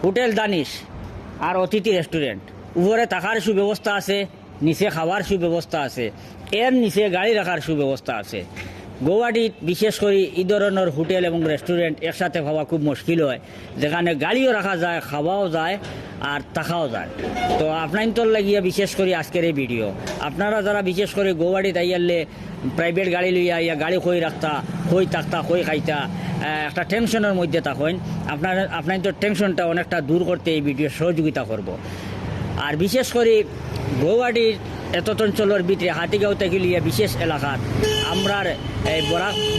Hotel Danish আর অতিথি restaurant উপরে থাকার সুব্যবস্থা আছে, নিচে খাওয়ার সুব্যবস্থা আছে, এর নিচে গাড়ি রাখার সুব্যবস্থা আছে। গৌহাটিত বিশেষ করে এই ধরনের হোটেল এবং রেস্টুরেন্ট একসাথে পাওয়া খুব মুশকিল হয়, যেখানে গাড়িও রাখা যায়, খাওয়াও যায় আর থাকাও যায়। তো আপনার লাগিয়ে বিশেষ করে আজকের এই ভিডিও, আপনারা যারা বিশেষ করে গৌহাটিত আইয়ালে প্রাইভেট গাড়ি লইয়া আইয়া গাড়ি কই রাখতা, কই থাকতা, কই খাইতা, একটা টেনশনের মধ্যে থাকেন, আপনার টেনশনটা অনেকটা দূর করতে এই ভিডিও সহযোগিতা করব। আর বিশেষ করে গৌহাটির এত অঞ্চলের ভিতরে হাতিগাঁও থেকে লিয়ে বিশেষ এলাকাত আমরার এই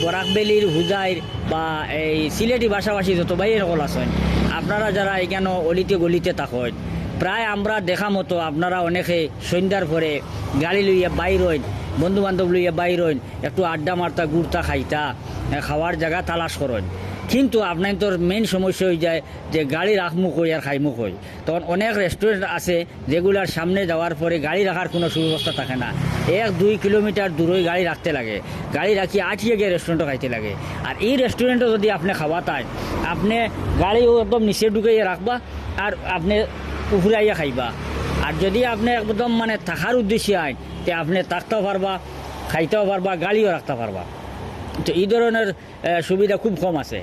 বরাকবেলির হুজাইর বা এই সিলেটি ভাষাভাষী যত বাইরে সকল আছেন, আপনারা যারা এখানে অলিতে গলিতে থাকেন, প্রায় আমরা দেখা মতো আপনারা অনেকে সন্ধ্যার পরে গাড়ি লইয়া বাইর হইন, বন্ধু বান্ধব লইয়া বাইর হইন, একটু আড্ডা মারতা, গুড়তা খাইতা, খাওয়ার জায়গা তালাশ করেন। কিন্তু আপনার তোর মেইন সমস্যা হয়ে যায় যে গাড়ি রাখমুখ হই আর খাইমুখ হই। তখন অনেক রেস্টুরেন্ট আছে যেগুলার সামনে যাওয়ার পরে গাড়ি রাখার কোনো সুব্যবস্থা থাকে না, 1-2 কিলোমিটার দূরে গাড়ি রাখতে লাগে, গাড়ি রাখি আটিয়ে গিয়ে রেস্টুরেন্টও খাইতে লাগে। আর এই রেস্টুরেন্টে যদি আপনি খাওয়া তাই, আপনি গাড়িও একদম নিচে ঢুকাইয়া রাখবা আর আপনি উপরে আইয়া খাইবা। আর যদি আপনি একদম মানে থাকার উদ্দেশ্যে আইন, তে আপনি থাকতেও পারবা, খাইতেও পারবা, গাড়িও রাখতে পারবা। তো এই ধরনের সুবিধা খুব কম আছে।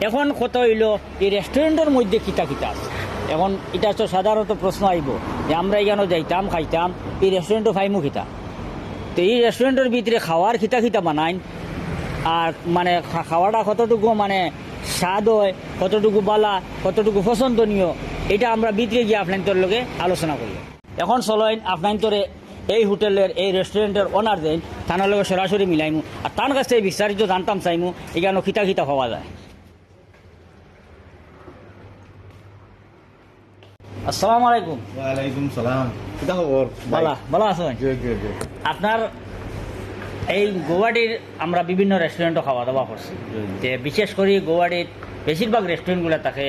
এখন কথা হইল এই রেস্টুরেন্টের মধ্যে কিতা কিতা আছে। এখন এটা তো সাধারণত প্রশ্ন আইব যে আমরা এখানে যাইতাম, খাইতাম, এই রেস্টুরেন্টও খাইমু খিতা। তো এই রেস্টুরেন্টের ভিতরে খাওয়ার খিতা খিতা বানাইন, আর মানে খাওয়াটা কতটুকু মানে স্বাদ হয়, কতটুকু বালা, কতটুকু পছন্দনীয়, এটা আমরা ভিতরে গিয়ে আপনার লগে আলোচনা করি। এখন চলেন আপনার এই হোটেলের, এই রেস্টুরেন্টের ওনার দেন, তার লগে সরাসরি মিলাইমু আর তার কাছ থেকে বিস্তারিত জানতাম চাইমু এখানে খিতা খিতা পাওয়া যায়। আসসালামু আলাইকুম। ওয়ালাইকুম সালাম। কিতা খবর? ভালো ভালো আছেন? আপনার এই গৌহাটির আমরা বিভিন্ন রেস্টুরেন্টও খাওয়া দাওয়া করছি, যে বিশেষ করে গৌহাটির বেশিরভাগ রেস্টুরেন্টগুলো থাকে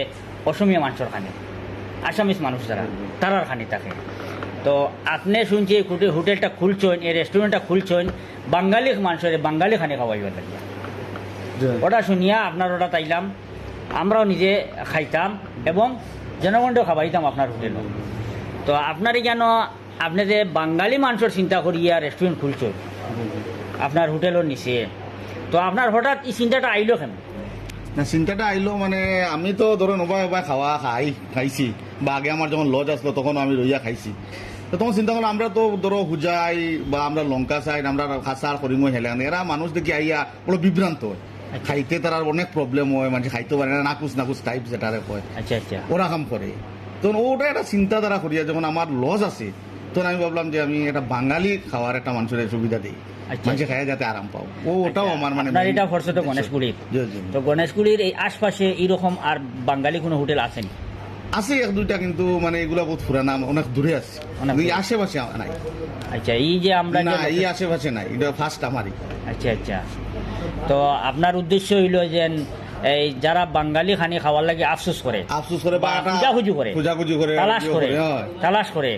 অসমীয়া মানুষের খানি, আসামিস মানুষ যারা তারার খানি থাকে। তো আপনি শুনছি হোটেলটা খুলছেন, এই রেস্টুরেন্টটা খুলছেন বাঙালি মানুষের বাঙালি খানি খাওয়াইবার লাগে। ওটা শুনিয়া আপনার ওটা তাইলাম, আমরাও নিজে খাইতাম এবং জনগণকেও খাওয়াইতাম আপনার হোটেলও। তো আপনার কেন আপনি যে বাঙালি মানুষের চিন্তা করিয়া রেস্টুরেন্ট খুলছেন আপনার হোটেলের নিচে, তো আপনার হঠাৎ এই চিন্তাটা আইলো কেন? না, চিন্তাটা আইলো মানে আমি তো ধরো নবাই খাইছি, বা আগে আমার যখন লজ আসলো তখন আমি রইয়া খাইছি। তো তখন চিন্তা করলাম আমরা তো ধরো হুজাই বা আমরা লঙ্কা সাইড, আমরা খাসার করিম হেলান, এরা মানুষ দেখি আইয়া বড় বিভ্রান্ত হয়, খাইতে তার অনেক প্রবলেম হয়, মানে খাইতে পারে না, নাকুচ টাইপ যেটারে কয়, আচ্ছা আচ্ছা, ওরা কাম করে। তখন ওটা একটা চিন্তাধারা করিয়া যখন আমার লজ আছে, তখন আমি ভাবলাম যে আমি একটা বাঙালি খাওয়ার একটা মানুষের সুবিধা দিই, মানুষের খাইয়া যাতে আরাম পাও। ওটাও আমার মানে এটা করছে তো গণেশগুড়ির। তো গণেশগুড়ির এই আশপাশে এইরকম আর বাঙালি কোনো হোটেল আছেনি? আছে 1-2টা, কিন্তু মানে এগুলা বহুত পুরানা, অনেক দূরে আছে, এই আশেপাশে নাই। আচ্ছা, এই যে আমরা না, এই আশেপাশে নাই, এটা ফার্স্ট আমারই। আচ্ছা আচ্ছা, তো আপনার উদ্দেশ্য হইল যে এই যারা বাঙালি খানি খাওয়ার লাগে আফসোস করে বা খুঁজাখুঁজি করে তালাশ করে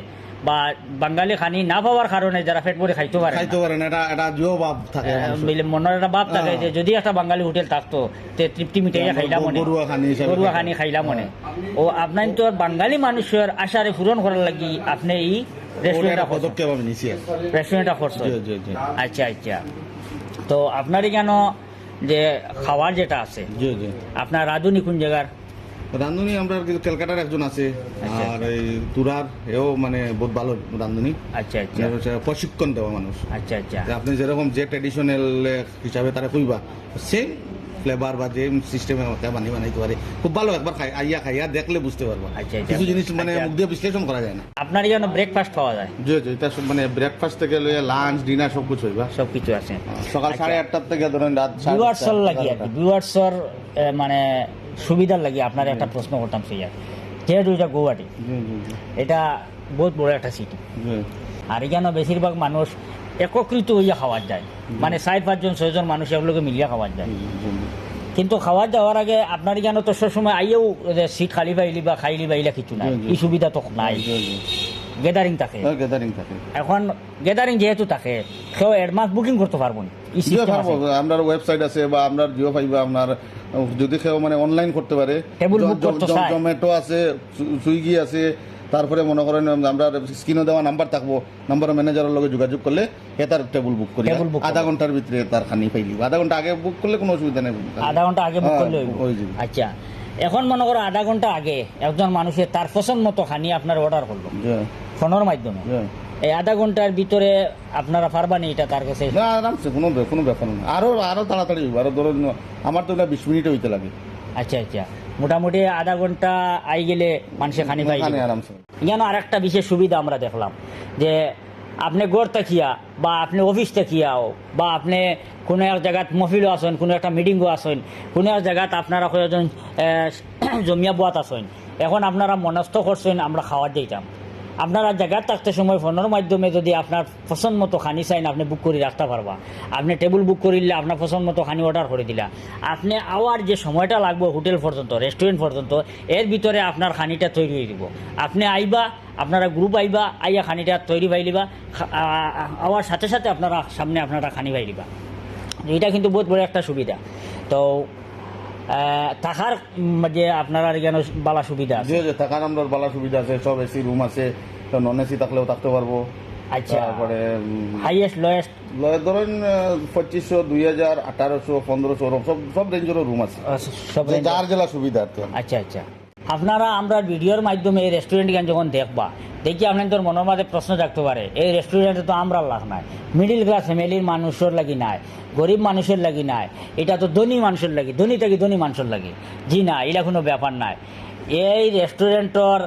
বা বাঙালি খানি না পাওয়ার কারণে যারা পেট ভরে খাইতে পারে না, এটা জিও ভাব থাকে, মনের একটা ভাব থাকে যে যদি একটা বাঙালি হোটেল থাকতো তে তৃপ্তি মিটাইয়া খাইলাম মনে, গরুয়া খানি খাইলাম মনে। ও আপনার তো বাঙালি মানুষের আশারে পূরণ করার লাগি আপনি এই রেস্টুরেন্টটা করছেন। আচ্ছা আচ্ছা, তো আপনারই কেন যে খাওয়ার যেটা আছে আপনার রাঁধুনি কোন জায়গার? রান্ধুনি আমরা ক্যালকাটার একজন আছে, আর এই তুরার এও মানে বহুত ভালো রান্ধুনি। আচ্ছা আচ্ছা, প্রশিক্ষণ দেওয়া মানুষ। আচ্ছা আচ্ছা, আপনি যেরকম যে ট্রেডিশনাল হিসাবে তারা কইবা সেম ফ্লেভার বা যে সিস্টেমে বানাইতে পারে, খুব ভালো। একবার খাইয়া দেখলে বুঝতে পারবো। আচ্ছা, কিছু জিনিস মানে মুখ দিয়ে বিশ্লেষণ করা যায় না। আপনার যেন ব্রেকফাস্ট পাওয়া যায়? জি জি, এটা মানে ব্রেকফাস্ট থেকে লইয়া লাঞ্চ, ডিনার সব কিছু হইবা, সব কিছু আছে। সকাল 8:30 থেকে ধরেন রাত ভিউয়ার্সর লাগি আর কি, ভিউয়ার্সর মানে সুবিধার লাগি আপনার একটা প্রশ্ন করতাম সেই আর, যেহেতু এটা গৌহাটি, এটা বহুত বড় একটা সিটি, আর এখানে বেশিরভাগ মানুষ একত্রিত হইয়া খাওয়ার যায়, মানে 4-5-6 মানুষ এগুলোকে মিলিয়া খাওয়ার যায়। কিন্তু খাওয়ার যাওয়ার আগে আপনার এখানে তো সবসময় আইয়েও সিট খালি পাইলি বা খাইলি পাইলা কিছু নাই, এই সুবিধা তো নাই। গ্যাদারিং থাকে, এখন গ্যাদারিং যেহেতু থাকে কেউ অ্যাডভান্স বুকিং করতে পারবো না। আমরা ওয়েবসাইট আছে বা আমরা জিও পাইবা, আপনার যদি কেউ মানে অনলাইন করতে পারে, টেবিল বুক করতে চায়। জোম্যাটো আছে, সুইগি আছে, তারপরে মনে করেন আমরা স্ক্রিনে দেওয়া নাম্বার থাকবো, নাম্বারের ম্যানেজারের লগে যোগাযোগ করলে হে তার টেবিল বুক করি টেবিল বুক আধা ঘন্টার ভিতরে তার খানি পাইলি। আধা ঘন্টা আগে বুক করলে কোনো অসুবিধা নেই, আধা ঘন্টা আগে বুক করলে হইব। হয়ে যাবে। আচ্ছা, এখন মনে করো আধা ঘন্টা আগে একজন মানুষের তার পছন্দ মতো খানি আপনার অর্ডার করলো ফোনের মাধ্যমে, এই আধা ঘন্টার ভিতরে আপনারা পারবানি এটা তার কাছে? না, আরামসে, কোনো ব্যাপার না। আরো তাড়াতাড়ি হইব, আরো ধরুন আমার তো 20 মিনিটে হইতে লাগে। আচ্ছা আচ্ছা, মোটামুটি আধা ঘন্টা আই গেলে মানুষের খানি পাই আরামসে। যেন আর একটা বিশেষ সুবিধা আমরা দেখলাম যে আপনি গড় থাকিয়া বা আপনি অফিস থাকিয়াও বা আপনি কোনো এক জায়গাত মফিলও আসেন, কোনো একটা মিটিংও আসেন, কোনো এক জায়গাত আপনারা কয়েকজন জমিয়া বোয়াত আসেন, এখন আপনারা মনস্থ করছেন আমরা খাওয়ার যাইতাম, আপনারা জায়গায় থাকতে সময় ফোনের মাধ্যমে যদি আপনার পছন্দ মতো খানি চাইন আপনি বুক করে রাখতে পারবা। আপনি টেবিল বুক করিলে আপনার পছন্দ মতো খানি অর্ডার করে দিলা, আপনি আওয়ার যে সময়টা লাগবে হোটেল পর্যন্ত, রেস্টুরেন্ট পর্যন্ত, এর ভিতরে আপনার খানিটা তৈরি হয়ে দিব। আপনি আইবা, আপনারা গ্রুপ আইবা, আইয়া খানিটা তৈরি পাইলিবা, আওয়ার সাথে সাথে আপনারা সামনে আপনারা খানি পাইলিবা। এটা কিন্তু বহুত বড় একটা সুবিধা। তো থাকার যে আপনারা এখানে বালা সুবিধা আছে, যে থাকার আমরা বালা সুবিধা আছে, সব এসি রুম আছে, তো নন এসি থাকলেও থাকতে পারবো। আচ্ছা, তারপরে হাইয়েস্ট লোয়েস্ট ধরেন 2500, 2000, 1800, 1500 সব রেঞ্জেরও রুম আছে, সব যার জেলা সুবিধা আর কি। আচ্ছা আচ্ছা, আপনারা আমরা ভিডিওর মাধ্যমে এই রেস্টুরেন্ট যখন দেখবা, দেখি আপনাদের মনের মাঝে প্রশ্ন থাকতে পারে এই রেস্টুরেন্টে তো আমরা লাভ নাই, মিডিল ক্লাস ফ্যামিলির মানুষের লাগি নাই, গরিব মানুষের লাগি নাই, এটা তো ধনী মানুষের লাগি, ধনী থেকে ধনী মানুষের লাগি। জি না, এটা কোনো ব্যাপার নাই। এই রেস্টুরেন্টর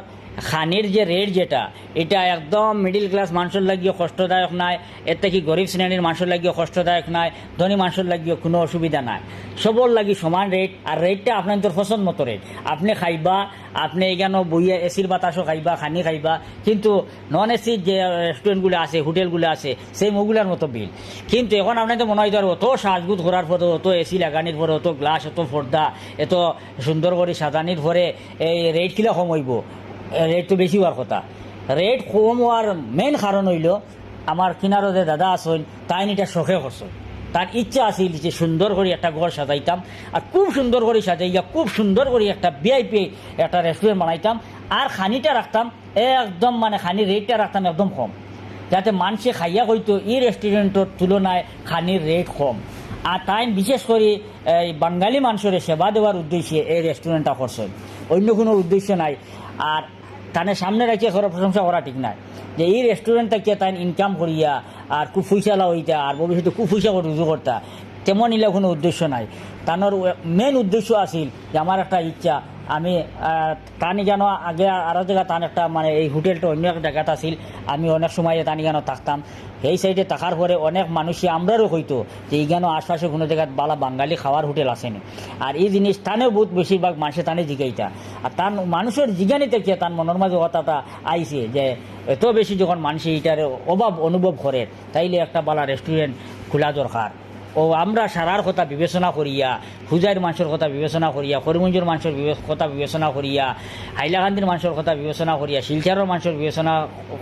খানির যে রেট যেটা, এটা একদম মিডিল ক্লাস মানুষের লাগিও কষ্টদায়ক নাই, এর থেকে গরিব শ্রেণীর মানুষের লাগিও কষ্টদায়ক নাই, ধনী মানুষের লাগিও কোনো অসুবিধা নাই, সবর লাগি সমান রেট। আর রেটটা আপনার পছন্দ মতো রেট, আপনি খাইবা, আপনি এখানে বইয়া এসির বাতাসও খাইবা, খানি খাইবা, কিন্তু নন এসির যে রেস্টুরেন্টগুলো আছে, হোটেলগুলো আছে, সেই মুগুলার মতো বিল। কিন্তু এখন আপনাদের মনে হয় অত সাজগুজ করার পরে, অত এসি লাগানির পরে, অত গ্লাস, অত পর্দা, এত সুন্দর করে সাজানির পরে এই রেট কিলা কম হইব? রেট তো বেশি হওয়ার কথা। রেট কম হওয়ার মেন কারণ হইল আমার কিনারও যে দাদা আসেন তাই এটা শখে করছেন, তার ইচ্ছা আছিল যে সুন্দর করে একটা ঘর সাজাইতাম, আর খুব সুন্দর করে সাজাইয়া খুব সুন্দর করে একটা ভিআইপি একটা রেস্টুরেন্ট বানাইতাম, আর খানিটা রাখতাম একদম মানে খানির রেটটা রাখতাম একদম কম, যাতে মানুষে খাইয়া হইতো এই রেস্টুরেন্টের তুলনায় খানির রেট কম। আর তাই বিশেষ করে এই বাঙালি মানুষের সেবা দেওয়ার উদ্দেশ্যে এই রেস্টুরেন্টটা করছেন, অন্য কোনো উদ্দেশ্য নাই। আর তানে সামনে রাখিয়া খরচ প্রশংসা করা ঠিক নাই যে এই রেস্টুরেন্ট থেকে তাই ইনকাম করিয়া আর খুব পয়সা হইতা আর ভবিষ্যতে খুব পয়সা রুজু করতা, তেমন ইলে কোনো উদ্দেশ্য নাই। তানোর মেন উদ্দেশ্য আছিল যে আমার একটা ইচ্ছা, আমি তানি যেন আগে আরও জায়গা তান একটা মানে এই হোটেলটা অন্য এক জায়গাতে আছিল, আমি অনেক সময় তানি যেন থাকতাম, এই সাইডে থাকার পরে অনেক মানুষই আমরারও হইতো যে এই যেন আশপাশে কোনো জায়গায় বালা বাঙালি খাওয়ার হোটেল আসেনি। আর এই জিনিস তানেও বহুত বেশিরভাগ মানুষে তানে জিগাইতা, আর তার মানুষের জিগানি থেকে তার মনের মাঝে কথাটা আইছে যে এত বেশি যখন মানুষ এইটার অভাব অনুভব করে, তাইলে একটা বালা রেস্টুরেন্ট খোলা দরকার। ও আমরা সারার কথা বিবেচনা করিয়া, হুজাইর মানুষের কথা বিবেচনা করিয়া, করিমগঞ্জের মানুষের কথা বিবেচনা করিয়া, হাইলাকান্দির মানুষের কথা বিবেচনা করিয়া, শিলচরের মানুষের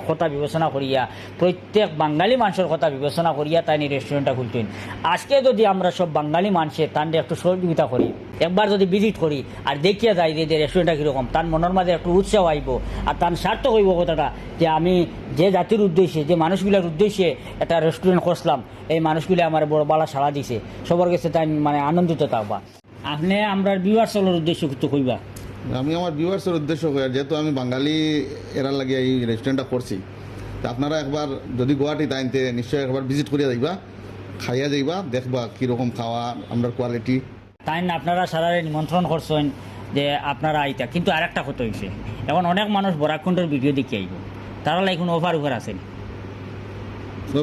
কথা বিবেচনা করিয়া, প্রত্যেক বাঙালি মানুষের কথা বিবেচনা করিয়া তাই রেস্টুরেন্টটা খুলতেন। আজকে যদি আমরা সব বাঙালি মানুষের তাদের একটু সহযোগিতা করি, একবার যদি ভিজিট করি আর দেখিয়া যাই যে রেস্টুরেন্টটা কীরকম, তার মনের মাঝে একটু উৎসাহ আইব, আর তার সার্থক হইব কথাটা যে আমি যে জাতির উদ্দেশ্যে, যে মানুষগুলোর উদ্দেশ্যে একটা রেস্টুরেন্ট করছিলাম, এই মানুষগুলো আমার বড় বালা সাড়া দিছে, সবার কাছে তাই মানে আনন্দিত থাকবা। আপনি আমরা ভিউয়ার্সের উদ্দেশ্য কিছু কইবা? আমি আমার ভিউয়ার্সের উদ্দেশ্য করি, যেহেতু আমি বাঙালি এরা লাগিয়ে এই রেস্টুরেন্টটা করছি, তো আপনারা একবার যদি গুয়াহাটি তাইতে নিশ্চয়ই একবার ভিজিট করিয়া যাইবা, খাইয়া যাইবা, দেখবা কীরকম খাওয়া আমরা কোয়ালিটি। তাই না আপনারা সারারে নিমন্ত্রণ করছেন যে আপনারা আইতা, কিন্তু আর একটা কথা হয়েছে, এখন অনেক মানুষ বরাককুণ্ডের ভিডিও দেখে আইব, তারা লাই কোনো অফার উফার আছে?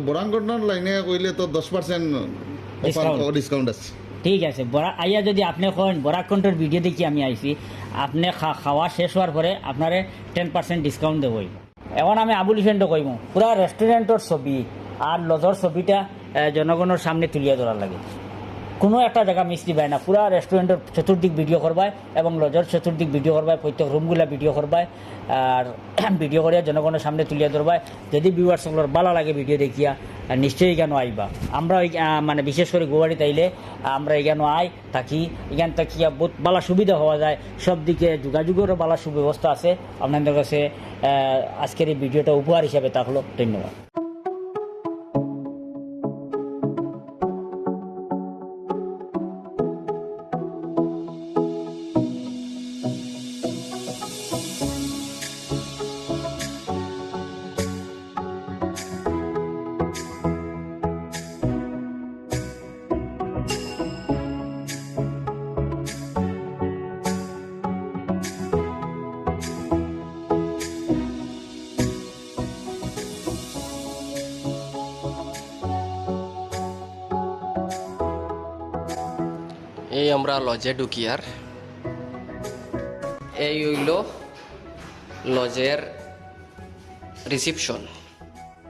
বরাঙ্গনার লাইনে কইলে তো 10% ডিসকাউন্ট আছে। ঠিক আছে, আইয়া যদি আপনি কন বরাককুণ্ডের ভিডিও দেখি আমি আইছি, আপনি খাওয়া শেষ হওয়ার পরে আপনারে 10% ডিসকাউন্ট দেবই। এখন আমি আবুল হোসেনটা কইব পুরা রেস্টুরেন্টের ছবি আর লজর ছবিটা জনগণের সামনে তুলিয়া ধরার লাগে। কোনো একটা জায়গা মিস দিবাই না, পুরা রেস্টুরেন্টের চতুর্দিক ভিডিও করবায় এবং লজের চতুর্দিক ভিডিও করবায়, প্রত্যেক রুমগুলা ভিডিও করবায় আর ভিডিও করিয়া জনগণের সামনে তুলিয়া ধরবায়। যদি ভিউয়ার্সগুলোর ভালো লাগে ভিডিও দেখিয়া নিশ্চয়ই এখানে আইবা। আমরা মানে বিশেষ করে গুয়াহাটিতে আইলে আমরা এখানে আই থাকি, এখান থাকিয়া বহুত ভালো সুবিধা হওয়া যায়, সব দিকে যোগাযোগেরও ভালো সুব্যবস্থা আছে। আপনাদের কাছে আজকের এই ভিডিওটা উপহার হিসাবে থাকলো। ধন্যবাদ। এই আমরা লজে ঢুকি আর এই হইল লজের রিসিপশন।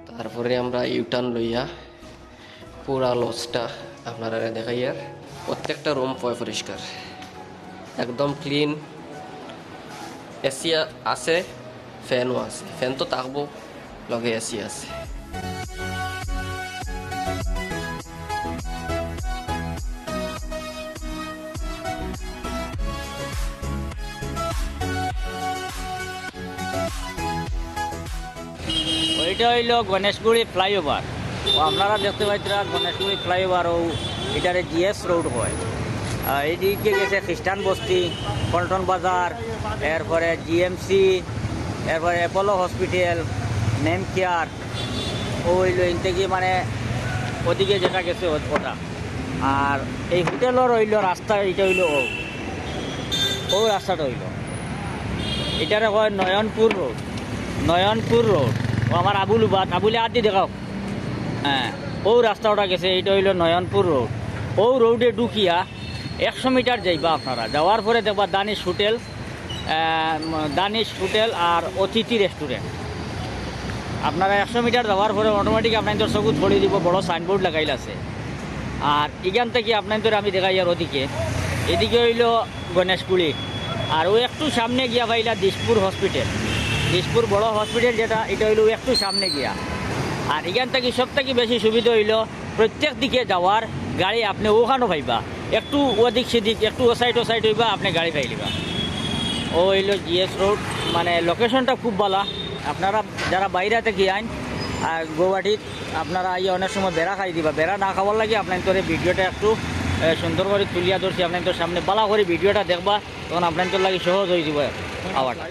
তারপরে আমরা ইউটার্ন লইয়া পুরা লজটা আপনারা দেখাই আর প্রত্যেকটা রুম পরিষ্কার একদম ক্লিন। এসি আছে, ফ্যানও আছে, ফ্যান তো থাকবো, লগে এসি আছে। ওইটা হইল গণেশগুড়ি ফ্লাইওভার। ও আপনারা দেখতে পাইতেন গণেশগুড়ি ফ্লাইওভার, ও এটারে জিএস রোড হয়। এইদিকে গেছে খ্রিস্টান বস্তি, পল্টন বাজার, এরপরে জিএমসি, এরপরে অ্যাপোলো হসপিটাল, নেম কেয়ার। ও হইল এন থেকে মানে ওদিকে যেটা গেছে ওটা। আর এই হোটেলের হইল রাস্তা, এটা হইল ও রাস্তাটা হইল এটারে হয় নয়নপুর রোড। নয়নপুর রোড ও আমার আবুলে আদি দেখাও। হ্যাঁ, ও রাস্তাটা গেছে, এইটা হইল নয়নপুর রোড। ও রোডে ঢুকিয়া 100 মিটার যাইবা আপনারা, যাওয়ার পরে দেখবা দানিশ হোটেল আর অতিথি রেস্টুরেন্ট। আপনারা 100 মিটার যাওয়ার পরে অটোমেটিক আপনাদের চকুত পড়ে দিব, বড় সাইনবোর্ড লাগাইল আছে। আর এখান থেকে আপনাদের আমি দেখাই আর এদিকে হইল গণেশগুড়ি। আর ও একটু সামনে গিয়া পাইলা দিশপুর হসপিটাল, দিশপুর বড় হসপিটাল যেটা, এটা হইল একটু সামনে গিয়া। আর এখান থেকে সব থেকে বেশি সুবিধা হইল প্রত্যেক দিকে যাওয়ার গাড়ি আপনি ওখানেও পাইবা, একটু ওদিক সেদিক একটু ও সাইড হইবা, আপনি গাড়ি পাইলিবা। ও হইল জিএস রোড, মানে লোকেশনটা খুব ভালো। আপনারা যারা বাইরে থেকে আইন আর গুয়াহাটিত আপনারা আইয়া অনেক সময় বেড়া খাই দিবা, বেড়া না খাওয়ার লাগে আপনার ভিডিওটা একটু সুন্দর করে তুলিয়া ধরছি আপনাদের সামনে, ভালো করে ভিডিওটা দেখবা, তখন আপনাদের লাগে সহজ হয়ে যাবে আওয়াটা।